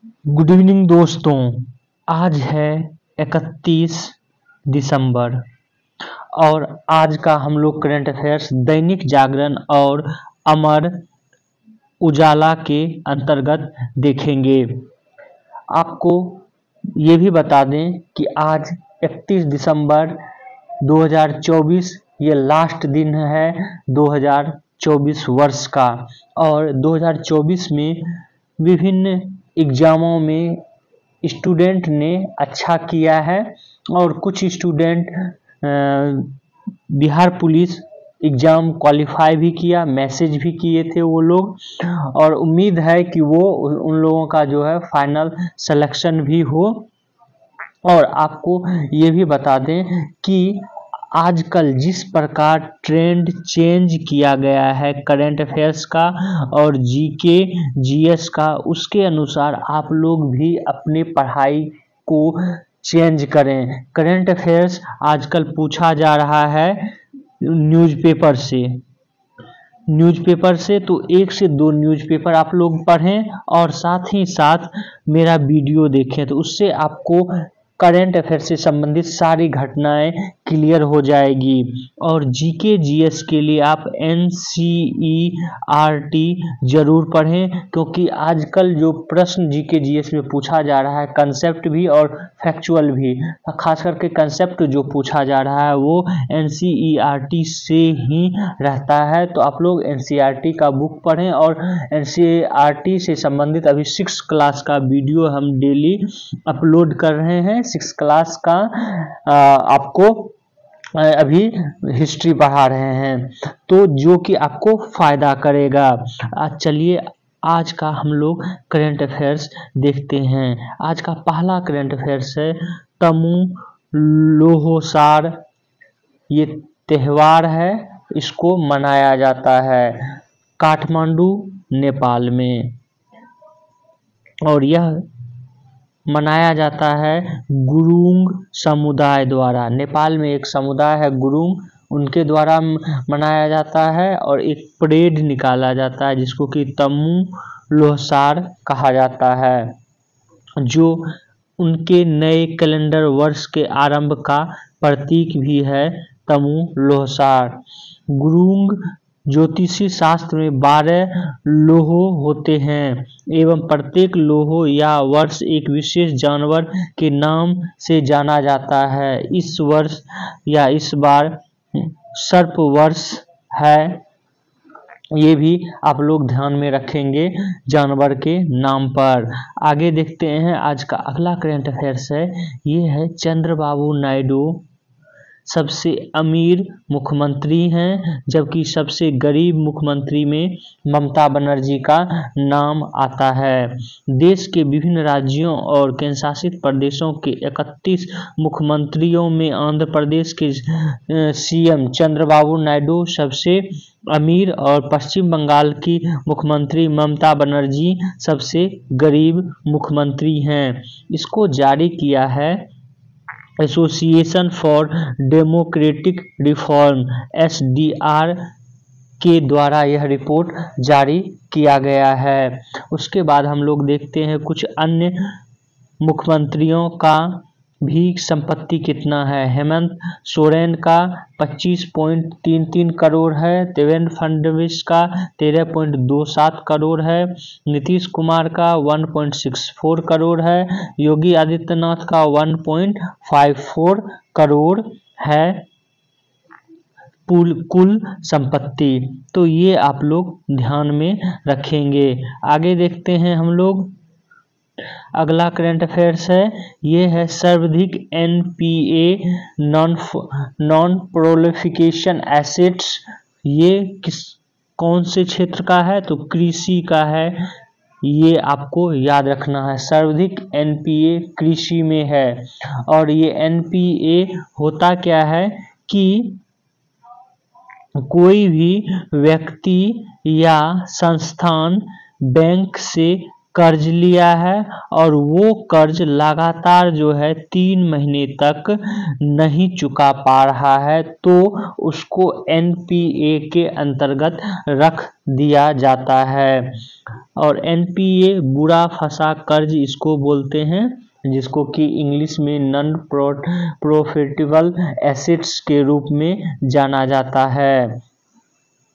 Good evening दोस्तों। आज है 31 दिसंबर और आज का हम लोग करंट अफेयर्स दैनिक जागरण और अमर उजाला के अंतर्गत देखेंगे। आपको ये भी बता दें कि आज 31 दिसंबर 2024 ये लास्ट दिन है 2024 वर्ष का, और 2024 में विभिन्न एग्जामों में स्टूडेंट ने अच्छा किया है और कुछ student Bihar police exam qualify भी किया, मैसेज भी किए थे वो लोग, और उम्मीद है कि वो उन लोगों का जो है फाइनल सिलेक्शन भी हो। और आपको ये भी बता दें कि आजकल जिस प्रकार ट्रेंड चेंज किया गया है करंट अफेयर्स का और जीके जीएस का, उसके अनुसार आप लोग भी अपनी पढ़ाई को चेंज करें। करंट अफेयर्स आजकल पूछा जा रहा है न्यूज़पेपर से, तो 1 से 2 न्यूज़पेपर आप लोग पढ़ें और साथ ही साथ मेरा वीडियो देखें, तो उससे आपको करंट अफेयर से संबंधित सारी घटनाएं क्लियर हो जाएगी। और जीके जीएस के लिए आप एनसीईआरटी जरूर पढ़ें, क्योंकि आजकल जो प्रश्न जीके जीएस में पूछा जा रहा है कंसेप्ट भी और फैक्चुअल भी, खास करके कंसेप्ट जो पूछा जा रहा है वो एनसीईआरटी से ही रहता है। तो आप लोग एनसीईआरटी का बुक पढ़ें, और एनसीईआरटी से संबंधित अभी 6 क्लास का वीडियो हम डेली अपलोड कर रहे हैं। 6 क्लास का आपको अभी हिस्ट्री पढ़ा रहे हैं, तो जो कि आपको फायदा करेगा। चलिए आज का हम लोग करंट अफेयर्स देखते हैं। आज का पहला करंट अफेयर्स है तमू लोहोसार। ये त्यौहार है, इसको मनाया जाता है काठमांडू नेपाल में, और यह मनाया जाता है गुरुंग समुदाय द्वारा। नेपाल में एक समुदाय है गुरुंग, उनके द्वारा मनाया जाता है, और एक परेड निकाला जाता है जिसको कि तमू लोहसार कहा जाता है, जो उनके नए कैलेंडर वर्ष के आरंभ का प्रतीक भी है। तमू लोहसार गुरुंग ज्योतिषी शास्त्र में 12 लोह होते हैं एवं प्रत्येक लोह या वर्ष एक विशेष जानवर के नाम से जाना जाता है। इस वर्ष या इस बार सर्प वर्ष है, ये भी आप लोग ध्यान में रखेंगे जानवर के नाम पर। आगे देखते हैं आज का अगला करंट अफेयर्स है, ये है चंद्रबाबू नायडू सबसे अमीर मुख्यमंत्री हैं, जबकि सबसे गरीब मुख्यमंत्री में ममता बनर्जी का नाम आता है। देश के विभिन्न राज्यों और केंद्रशासित प्रदेशों के 31 मुख्यमंत्रियों में आंध्र प्रदेश के सीएम चंद्रबाबू नायडू सबसे अमीर और पश्चिम बंगाल की मुख्यमंत्री ममता बनर्जी सबसे गरीब मुख्यमंत्री हैं। इसको जारी किया है association for democratic reform SDR के द्वारा यह रिपोर्ट जारी किया गया है। उसके बाद हम लोग देखते हैं कुछ अन्य मुख्यमंत्रियों का भी संपत्ति कितना है। हेमंत सोरेन का 25.33 करोड़ है, देवेंद्र फडणवीस का 13.27 करोड़ है, नीतीश कुमार का 1.64 करोड़ है, योगी आदित्यनाथ का 1.54 करोड़ है कुल संपत्ति। तो ये आप लोग ध्यान में रखेंगे। आगे देखते हैं हम लोग अगला करंट अफेयर्स है, ये है सर्वाधिक एनपीए नॉन प्रोलिफिकेशन एसेट्स। ये कौन से क्षेत्र का है, तो कृषि का है। ये आपको याद रखना है, सर्वाधिक एनपीए कृषि में है। और ये एनपीए होता क्या है कि कोई भी व्यक्ति या संस्थान बैंक से कर्ज लिया है और वो कर्ज लगातार जो है 3 महीने तक नहीं चुका पा रहा है तो उसको एनपीए के अंतर्गत रख दिया जाता है। और एनपीए बुरा फंसा कर्ज इसको बोलते हैं, जिसको कि इंग्लिश में नॉन प्रॉफिटेबल एसेट्स के रूप में जाना जाता है।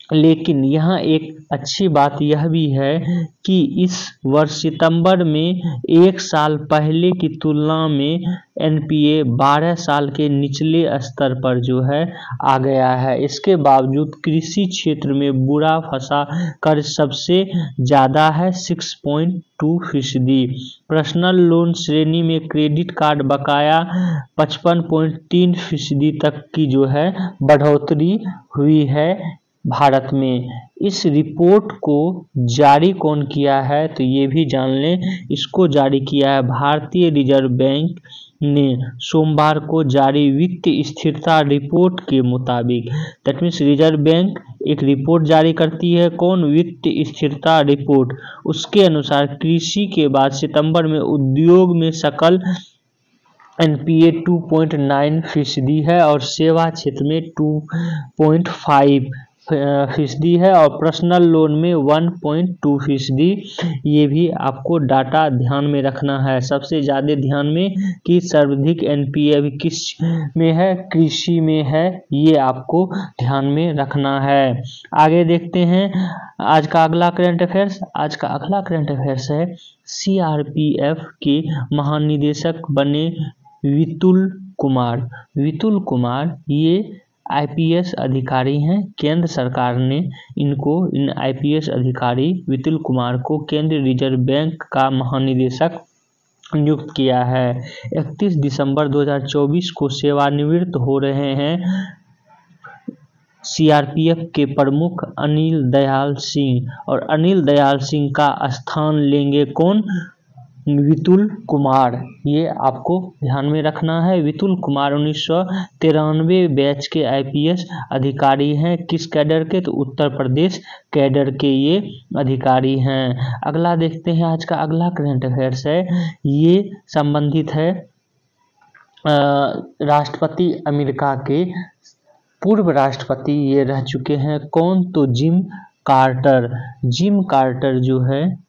लेकिन यहाँ एक अच्छी बात यह भी है कि इस वर्ष सितंबर में 1 साल पहले की तुलना में एनपीए 12 साल के निचले स्तर पर जो है आ गया है। इसके बावजूद कृषि क्षेत्र में बुरा फंसा कर्ज सबसे ज़्यादा है 6.2%। पर्सनल लोन श्रेणी में क्रेडिट कार्ड बकाया 55.3% तक की जो है बढ़ोतरी हुई है भारत में। इस रिपोर्ट को जारी कौन किया है तो ये भी जान लें। इसको जारी किया है भारतीय रिजर्व बैंक ने सोमवार को जारी वित्तीय स्थिरता रिपोर्ट के मुताबिक। दैट मीन्स रिजर्व बैंक एक रिपोर्ट जारी करती है, कौन? वित्तीय स्थिरता रिपोर्ट। उसके अनुसार कृषि के बाद सितंबर में उद्योग में सकल एनपीए 2.9% है और सेवा क्षेत्र में 2.5% है और पर्सनल लोन में 1.2%। ये भी आपको डाटा ध्यान में रखना है। सबसे ज़्यादा ध्यान में कि सर्वाधिक एनपीए अभी किस में है? कृषि में है। ये आपको ध्यान में रखना है। आगे देखते हैं आज का अगला करंट अफेयर्स। आज का अगला करंट अफेयर्स है सीआरपीएफ के महानिदेशक बने वितुल कुमार। वितुल कुमार ये आईपीएस अधिकारी हैं। केंद्र सरकार ने इन आईपीएस अधिकारी वितुल कुमार को केंद्रीय रिजर्व बैंक का महानिदेशक नियुक्त किया है। 31 दिसंबर 2024 को सेवानिवृत्त हो रहे हैं सीआरपीएफ के प्रमुख अनिल दयाल सिंह, और अनिल दयाल सिंह का स्थान लेंगे कौन? वितुल कुमार। ये आपको ध्यान में रखना है। वितुल कुमार 1993 बैच के आईपीएस अधिकारी हैं। किस कैडर के? तो उत्तर प्रदेश कैडर के ये अधिकारी हैं। अगला देखते हैं आज का अगला करंट अफेयर्स है, ये संबंधित है राष्ट्रपति अमेरिका के पूर्व राष्ट्रपति ये रह चुके हैं कौन? तो जिम कार्टर। जिम कार्टर जो है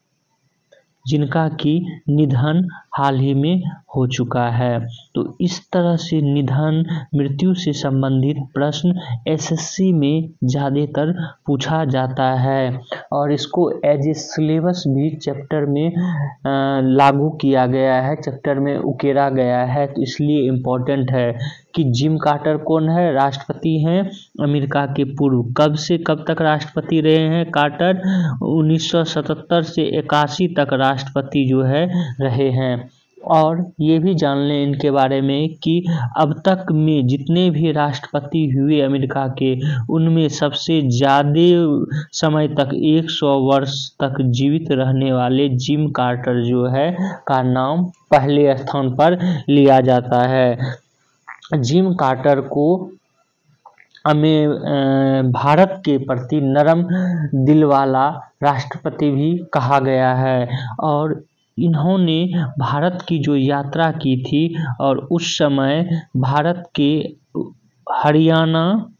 जिनका कि निधन हाल ही में हो चुका है। तो इस तरह से निधन मृत्यु से संबंधित प्रश्न एसएससी में ज़्यादातर पूछा जाता है और इसको एज ए सिलेबस भी चैप्टर में लागू किया गया है, चैप्टर में उकेरा गया है। तो इसलिए इम्पोर्टेंट है कि जिम कार्टर कौन है? राष्ट्रपति हैं अमेरिका के पूर्व। कब से कब तक राष्ट्रपति रहे हैं कार्टर? 1977 से 81 तक राष्ट्रपति जो है रहे हैं। और ये भी जान लें इनके बारे में कि अब तक में जितने भी राष्ट्रपति हुए अमेरिका के, उनमें सबसे ज़्यादा समय तक 100 वर्ष तक जीवित रहने वाले जिम कार्टर जो है का नाम पहले स्थान पर लिया जाता है। जिम कार्टर को भारत के प्रति नरम दिल वाला राष्ट्रपति भी कहा गया है और इन्होंने भारत की जो यात्रा की थी और उस समय भारत के हरियाणा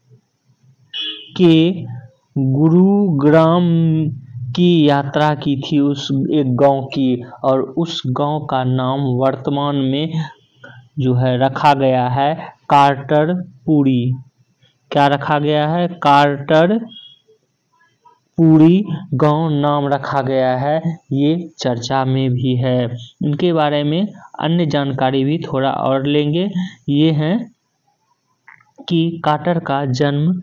के गुरुग्राम की यात्रा की थी, उस एक गांव की, और उस गांव का नाम वर्तमान में जो है रखा गया है कार्टरपुरी। क्या रखा गया है? कार्टरपुरी गांव नाम रखा गया है। ये चर्चा में भी है। इनके बारे में अन्य जानकारी भी थोड़ा और लेंगे। ये है कि कार्टर का जन्म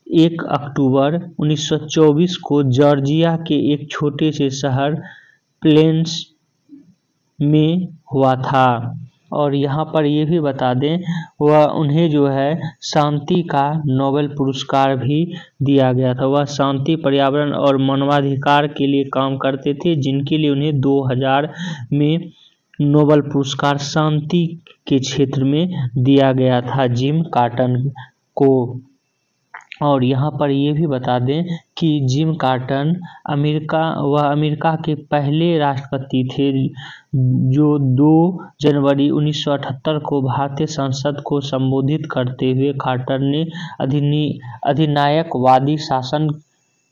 1 अक्टूबर 1924 को जॉर्जिया के एक छोटे से शहर प्लेन्स में हुआ था। और यहाँ पर ये भी बता दें वह उन्हें जो है शांति का नोबेल पुरस्कार भी दिया गया था। वह शांति, पर्यावरण और मानवाधिकार के लिए काम करते थे, जिनके लिए उन्हें 2000 में नोबेल पुरस्कार शांति के क्षेत्र में दिया गया था जिम कार्टर को। और यहाँ पर ये भी बता दें कि जिम कार्टर अमेरिका के पहले राष्ट्रपति थे जो 2 जनवरी 1978 को भारतीय संसद को संबोधित करते हुए कार्टर ने अधिनायकवादी शासन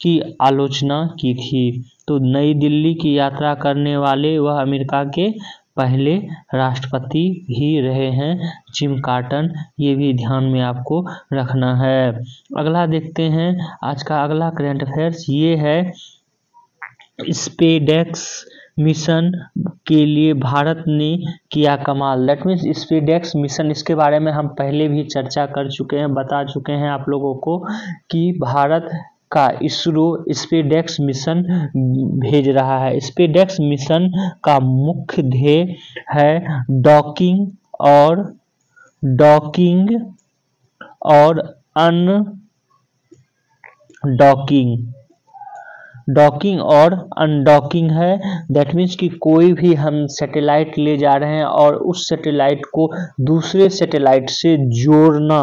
की आलोचना की थी। तो नई दिल्ली की यात्रा करने वाले वह अमेरिका के पहले राष्ट्रपति भी रहे हैं जिम कार्टर, ये भी ध्यान में आपको रखना है। अगला देखते हैं आज का अगला करंट अफेयर्स, ये है स्पेसएक्स मिशन के लिए भारत ने किया कमाल। दैट मीन्स स्पेसएक्स मिशन, इसके बारे में हम पहले भी चर्चा कर चुके हैं, बता चुके हैं आप लोगों को कि भारत का इसरो स्पेसएक्स मिशन भेज रहा है। स्पेसएक्स मिशन का मुख्य ध्येय है डॉकिंग और अनडॉकिंग है। दैट मीन्स कि कोई भी हम सैटेलाइट ले जा रहे हैं और उस सैटेलाइट को दूसरे सैटेलाइट से जोड़ना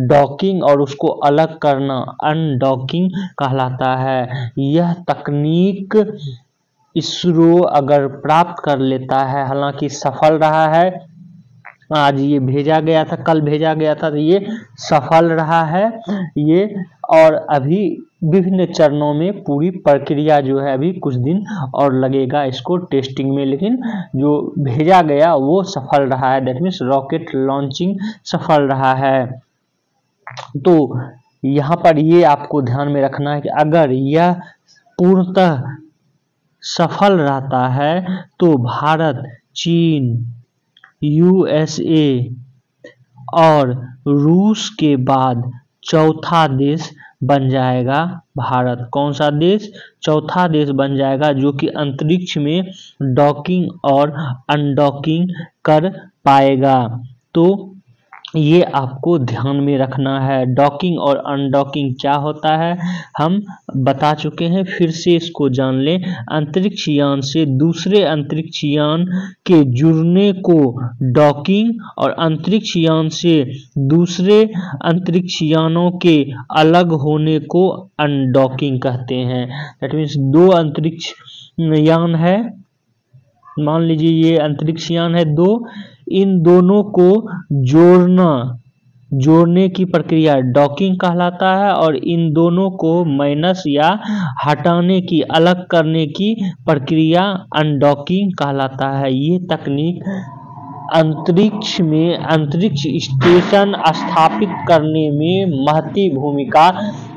डॉकिंग, और उसको अलग करना अनडॉकिंग कहलाता है। यह तकनीक इसरो अगर प्राप्त कर लेता है, हालांकि सफल रहा है, आज ये भेजा गया था, कल भेजा गया था, तो ये सफल रहा है ये, और अभी विभिन्न चरणों में पूरी प्रक्रिया जो है अभी कुछ दिन और लगेगा इसको टेस्टिंग में, लेकिन जो भेजा गया वो सफल रहा है। दैट मीन्स रॉकेट लॉन्चिंग सफल रहा है। तो यहाँ पर ये आपको ध्यान में रखना है कि अगर यह पूर्णतः सफल रहता है तो भारत, चीन, यूएसए और रूस के बाद चौथा देश बन जाएगा भारत। कौन सा देश? चौथा देश बन जाएगा जो कि अंतरिक्ष में डॉकिंग और अनडॉकिंग कर पाएगा। तो ये आपको ध्यान में रखना है। डॉकिंग और अनडॉकिंग क्या होता है हम बता चुके हैं, फिर से इसको जान लें। अंतरिक्ष यान से दूसरे अंतरिक्ष यान के जुड़ने को डॉकिंग, और अंतरिक्ष यान से दूसरे अंतरिक्ष यानों के अलग होने को अनडॉकिंग कहते हैं। दैट मीन्स 2 अंतरिक्ष यान है, मान लीजिए ये अंतरिक्ष यान है 2, इन दोनों को जोड़ने की प्रक्रिया डॉकिंग कहलाता है, और इन दोनों को माइनस या हटाने की, अलग करने की प्रक्रिया अनडॉकिंग कहलाता है। ये तकनीक अंतरिक्ष में अंतरिक्ष स्टेशन स्थापित करने में महत्वपूर्ण भूमिका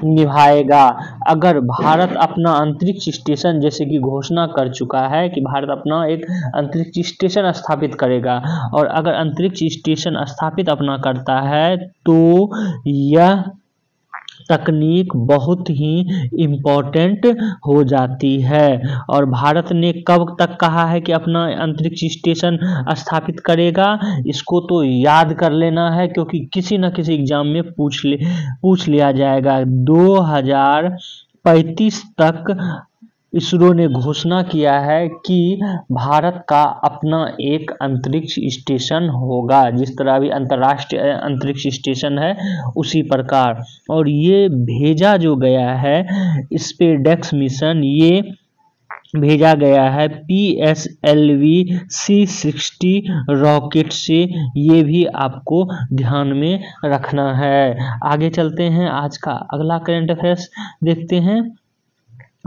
निभाएगा। अगर भारत अपना अंतरिक्ष स्टेशन, जैसे कि घोषणा कर चुका है कि भारत अपना एक अंतरिक्ष स्टेशन स्थापित करेगा, और अगर अंतरिक्ष स्टेशन स्थापित अपना करता है तो यह तकनीक बहुत ही इम्पोर्टेंट हो जाती है। और भारत ने कब तक कहा है कि अपना अंतरिक्ष स्टेशन स्थापित करेगा, इसको तो याद कर लेना है, क्योंकि किसी न किसी एग्जाम में पूछ लिया जाएगा। 2035 तक इसरो ने घोषणा किया है कि भारत का अपना एक अंतरिक्ष स्टेशन होगा, जिस तरह अभी अंतर्राष्ट्रीय अंतरिक्ष स्टेशन है उसी प्रकार। और ये भेजा जो गया है स्पेसएक्स मिशन, ये भेजा गया है PSLV C60 रॉकेट से, ये भी आपको ध्यान में रखना है। आगे चलते हैं, आज का अगला करंट अफेयर्स देखते हैं।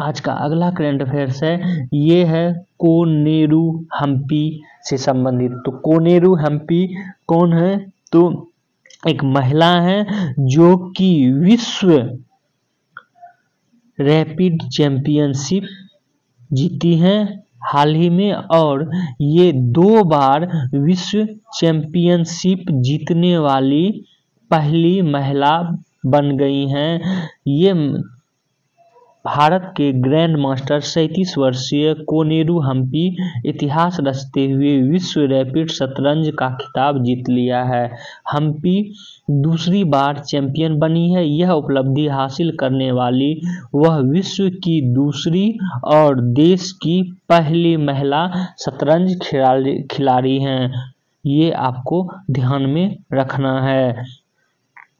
आज का अगला करंट अफेयर्स है, ये है कोनेरू हम्पी से संबंधित। तो कोनेरू हम्पी कौन है? तो एक महिला है जो कि विश्व रैपिड चैंपियनशिप जीती हैं हाल ही में, और ये 2 बार विश्व चैंपियनशिप जीतने वाली पहली महिला बन गई हैं। ये भारत के ग्रैंड मास्टर 37 वर्षीय कोनेरू हम्पी इतिहास रचते हुए विश्व रैपिड शतरंज का खिताब जीत लिया है। हम्पी दूसरी बार चैंपियन बनी है। यह उपलब्धि हासिल करने वाली वह विश्व की दूसरी और देश की पहली महिला शतरंज खिलाड़ी हैं। ये आपको ध्यान में रखना है।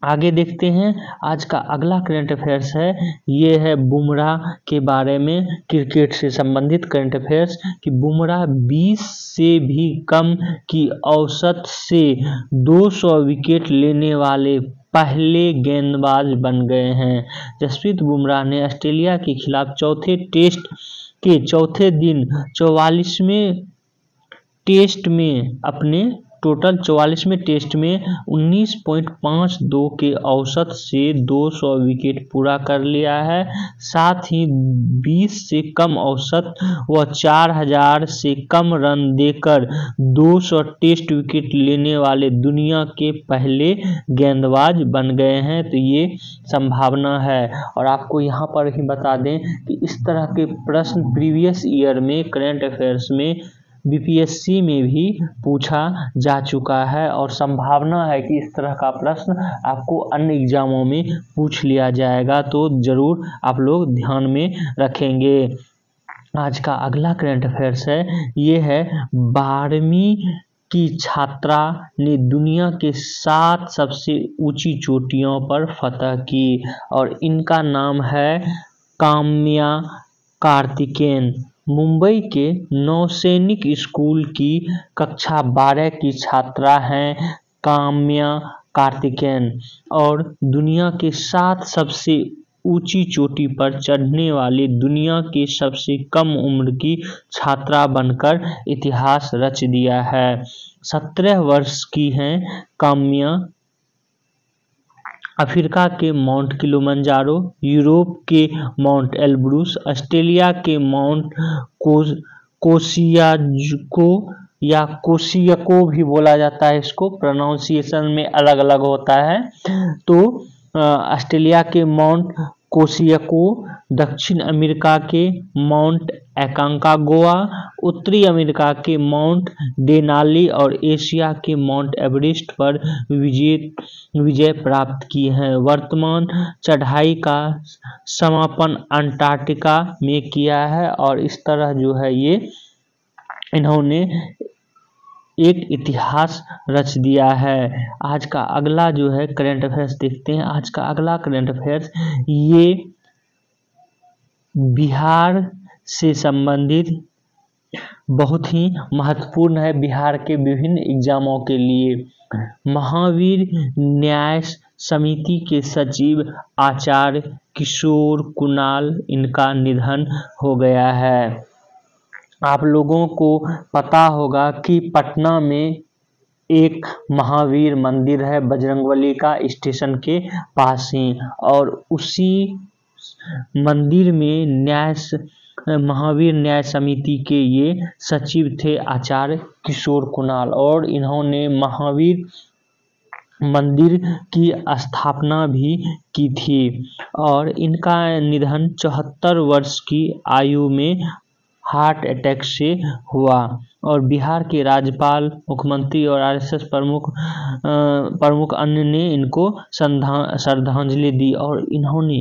आगे देखते हैं। आज का अगला करंट अफेयर्स है, ये है बुमराह के बारे में, क्रिकेट से संबंधित करंट अफेयर्स कि बुमराह 20 से भी कम की औसत से 200 विकेट लेने वाले पहले गेंदबाज बन गए हैं। जसप्रीत बुमराह ने ऑस्ट्रेलिया के खिलाफ चौथे टेस्ट के चौथे दिन 44वें टेस्ट में अपने टोटल 44वें टेस्ट में 19.52 के औसत से 200 विकेट पूरा कर लिया है। साथ ही 20 से कम औसत व 4000 से कम रन देकर 200 टेस्ट विकेट लेने वाले दुनिया के पहले गेंदबाज बन गए हैं। तो ये संभावना है। और आपको यहाँ पर ही बता दें कि इस तरह के प्रश्न प्रीवियस ईयर में करंट अफेयर्स में बीपीएससी में भी पूछा जा चुका है और संभावना है कि इस तरह का प्रश्न आपको अन्य एग्जामों में पूछ लिया जाएगा, तो ज़रूर आप लोग ध्यान में रखेंगे। आज का अगला करंट अफेयर्स है, ये है 12वीं की छात्रा ने दुनिया के 7 सबसे ऊंची चोटियों पर फतह की और इनका नाम है काम्या कार्तिकेयन। मुंबई के नौसैनिक स्कूल की कक्षा 12 की छात्रा हैं काम्या कार्तिकेयन और दुनिया के 7 सबसे ऊंची चोटी पर चढ़ने वाली दुनिया की सबसे कम उम्र की छात्रा बनकर इतिहास रच दिया है। 17 वर्ष की हैं काम्या। अफ्रीका के माउंट किलिमंजारो, यूरोप के माउंट एल्ब्रूस, ऑस्ट्रेलिया के माउंट कोसियाको या कोसियको भी बोला जाता है, इसको प्रोनाउंसिएशन में अलग अलग होता है। तो ऑस्ट्रेलिया के माउंट कोसियको, दक्षिण अमेरिका के माउंट एकांकागुआ, उत्तरी अमेरिका के माउंट डेनाली और एशिया के माउंट एवरेस्ट पर विजय प्राप्त की है। वर्तमान चढ़ाई का समापन अंटार्कटिका में किया है और इस तरह जो है ये इन्होंने एक इतिहास रच दिया है। आज का अगला जो है करंट अफेयर्स देखते हैं। आज का अगला करंट अफेयर्स ये बिहार से संबंधित बहुत ही महत्वपूर्ण है, बिहार के विभिन्न एग्जामों के लिए। महावीर न्याय समिति के सचिव आचार्य किशोर कुणाल, इनका निधन हो गया है। आप लोगों को पता होगा कि पटना में एक महावीर मंदिर है बजरंगबली का, स्टेशन के पास ही, और उसी मंदिर में महावीर न्याय समिति के ये सचिव थे आचार्य किशोर कुणाल और इन्होंने महावीर मंदिर की स्थापना भी की थी और इनका निधन 74 वर्ष की आयु में हार्ट अटैक से हुआ। और बिहार के राज्यपाल, मुख्यमंत्री और आरएसएस प्रमुख अन्य ने इनको श्रद्धांजलि दी। और इन्होंने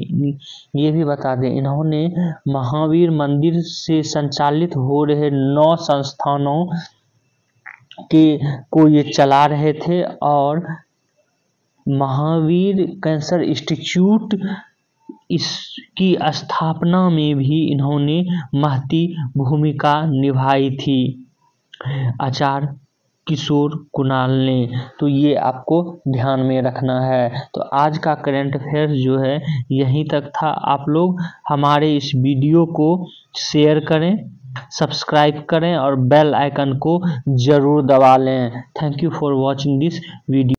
ये भी बता दें, इन्होंने महावीर मंदिर से संचालित हो रहे 9 संस्थानों को ये चला रहे थे और महावीर कैंसर इंस्टीट्यूट इसकी स्थापना में भी इन्होंने महती भूमिका निभाई थी आचार्य किशोर कुणाल ने। तो ये आपको ध्यान में रखना है। तो आज का करंट अफेयर्स जो है यहीं तक था। आप लोग हमारे इस वीडियो को शेयर करें, सब्सक्राइब करें और बेल आइकन को ज़रूर दबा लें। Thank you for watching this video.